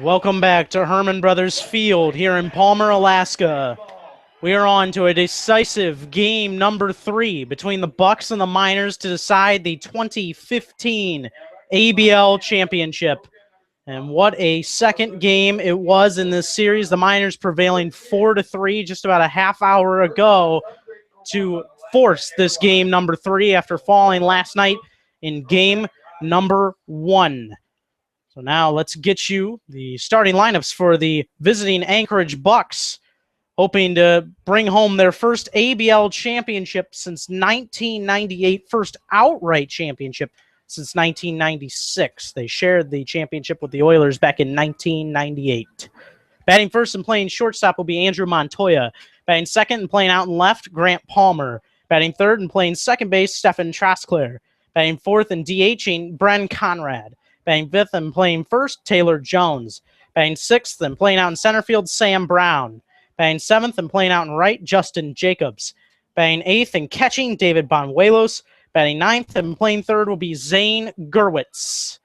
Welcome back to Herman Brothers Field here in Palmer, Alaska. We are on to a decisive game number 3 between the Bucs and the Miners to decide the 2015 ABL Championship. And what a second game it was in this series. The Miners prevailing 4-3 just about a half hour ago to force this game number 3 after falling last night in game number 1. So now let's get you the starting lineups for the visiting Anchorage Bucs, hoping to bring home their first ABL championship since 1998, first outright championship since 1996. They shared the championship with the Oilers back in 1998. Batting first and playing shortstop will be Andrew Montoya. Batting second and playing out and left, Grant Palmer. Batting third and playing second base, Stefan Trosclair. Batting fourth and DHing, Bren Conrad. Batting fifth and playing first, Taylor Jones. Batting sixth and playing out in center field, Sam Brown. Batting seventh and playing out in right, Justin Jacobs. Batting eighth and catching, David Banuelos. Batting ninth and playing third will be Zane Gerwitz.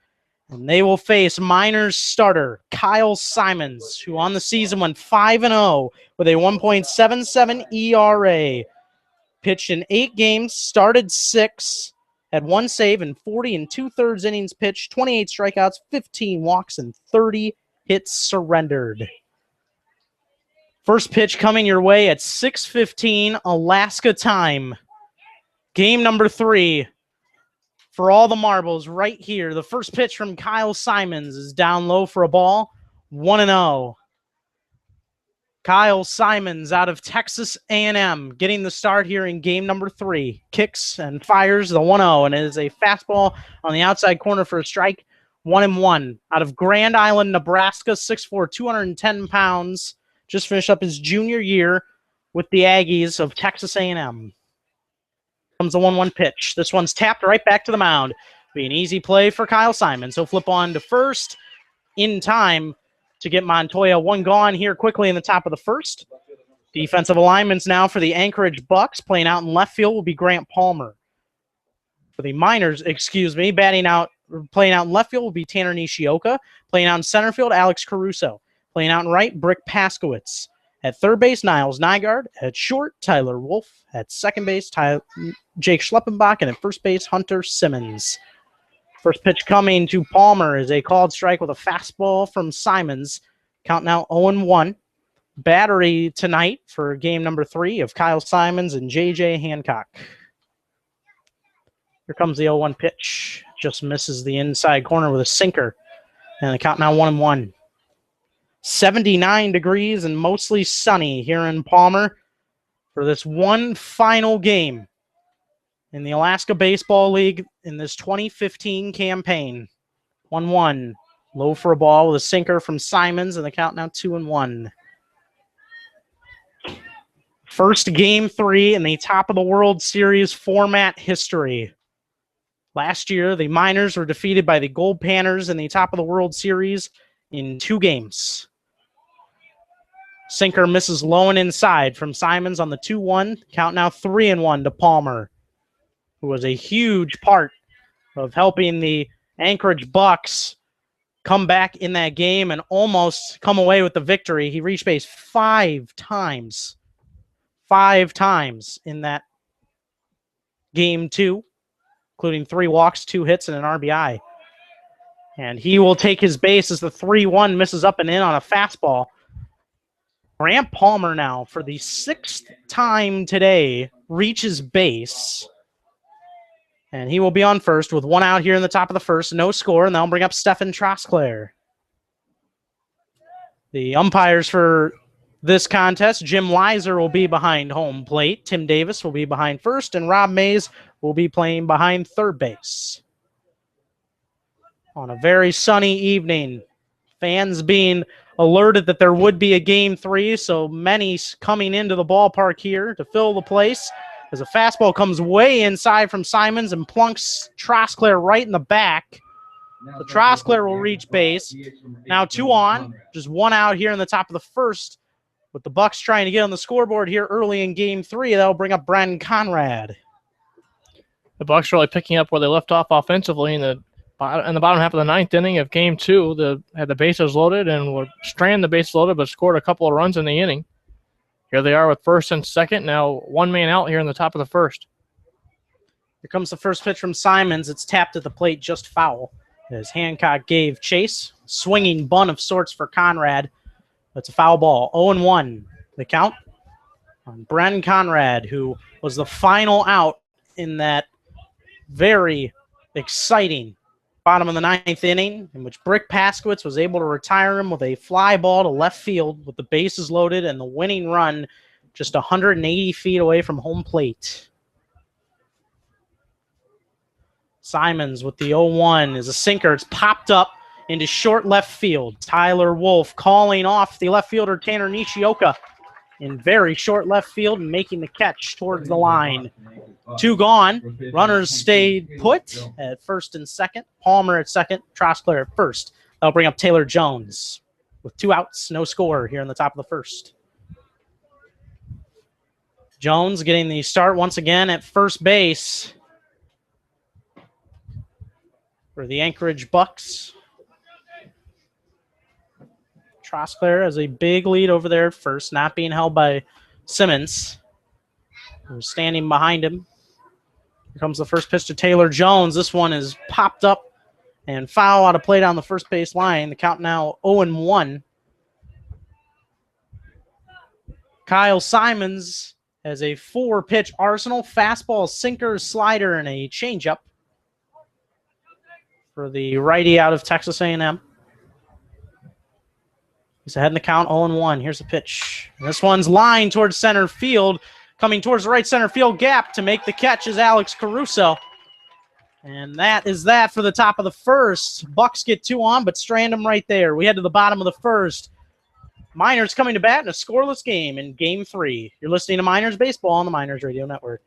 And they will face Miners starter Kyle Simons, who on the season went 5-0 with a 1.77 ERA. Pitched in 8 games, started 6, had 1 save in 40 2/3 innings pitched, 28 strikeouts, 15 walks, and 30 hits surrendered. First pitch coming your way at 6:15 Alaska time. Game number 3 for all the marbles right here. The first pitch from Kyle Simons is down low for a ball, 1-0. Kyle Simons out of Texas A&M getting the start here in game number 3. Kicks and fires the 1-0, and it is a fastball on the outside corner for a strike, 1-1. Out of Grand Island, Nebraska, 6'4", 210 pounds. Just finished up his junior year with the Aggies of Texas A&M. Comes the 1-1 pitch. This one's tapped right back to the mound. Be an easy play for Kyle Simons. He'll flip on to first in time to get Montoya one gone here quickly in the top of the first. Defensive alignments now for the Anchorage Bucs. Playing out in left field will be Grant Palmer. For the Miners, playing out in left field will be Tanner Nishioka. Playing out in center field, Alex Caruso. Playing out in right, Brick Paskowitz. At third base, Niles Nygaard. At short, Tyler Wolf. At second base, Jake Schleppenbach. And at first base, Hunter Simmons. First pitch coming to Palmer is a called strike with a fastball from Simons. Count now 0-1. Battery tonight for game number 3 of Kyle Simons and J.J. Hancock. Here comes the 0-1 pitch. Just misses the inside corner with a sinker. And the count now 1-1. 79 degrees and mostly sunny here in Palmer for this one final game in the Alaska Baseball League in this 2015 campaign. 1-1. Low for a ball with a sinker from Simons, and the count now 2-1. First game 3 in the top of the World Series format history. Last year, the Miners were defeated by the Gold Panthers in the top of the World Series in 2 games. Sinker misses low and inside from Simons on the 2-1. Count now 3-1 to Palmer, who was a huge part of helping the Anchorage Bucs come back in that game and almost come away with the victory. He reached base 5 times. 5 times in that game 2, including 3 walks, 2 hits, and an RBI. And he will take his base as the 3-1 misses up and in on a fastball. Grant Palmer now, for the 6th time today, reaches base. And he will be on first with 1 out here in the top of the first. No score, and that'll bring up Stefan Trosclair. The umpires for this contest, Jim Leiser will be behind home plate. Tim Davis will be behind first, and Rob Mays will be playing behind third base. On a very sunny evening, fans being alerted that there would be a game 3, so many coming into the ballpark here to fill the place. As a fastball comes way inside from Simons and plunks Trosclair right in the back. So Trosclair will reach base. Now 2 on, just 1 out here in the top of the first. With the Bucs trying to get on the scoreboard here early in game 3, that'll bring up Bren Conrad. The Bucs are really picking up where they left off offensively, and the in the bottom half of the ninth inning of Game 2, had the bases loaded and were stranded the bases loaded, but scored a couple of runs in the inning. Here they are with first and second. Now one man out here in the top of the first. Here comes the first pitch from Simons. It's tapped at the plate, just foul, as Hancock gave chase. Swinging bunt of sorts for Conrad. That's a foul ball. 0-1 the count on Bren Conrad, who was the final out in that very exciting bottom of the ninth inning, in which Brick Paskowitz was able to retire him with a fly ball to left field with the bases loaded and the winning run just 180 feet away from home plate. Simons with the 0-1 is a sinker. It's popped up into short left field. Tyler Wolf calling off the left fielder Tanner Nishioka in very short left field and making the catch towards the line. 2 gone. Runners stayed put at first and second. Palmer at second. Trosclair at first. That'll bring up Taylor Jones with 2 outs, no score here in the top of the first. Jones getting the start once again at first base for the Anchorage Bucs. Trosclair has a big lead over there at first, not being held by Simmons, who's standing behind him. Here comes the first pitch to Taylor Jones. This one is popped up and foul out of play down the first base line. The count now 0-1. Kyle Simons has a 4-pitch arsenal: fastball, sinker, slider, and a changeup for the righty out of Texas A&M. He's ahead in the count, 0-1. Here's the pitch. This one's lined towards center field. Coming towards the right center field gap to make the catch is Alex Caruso. And that is that for the top of the first. Bucks get 2 on, but strand them right there. We head to the bottom of the first. Miners coming to bat in a scoreless game in Game 3. You're listening to Miners Baseball on the Miners Radio Network.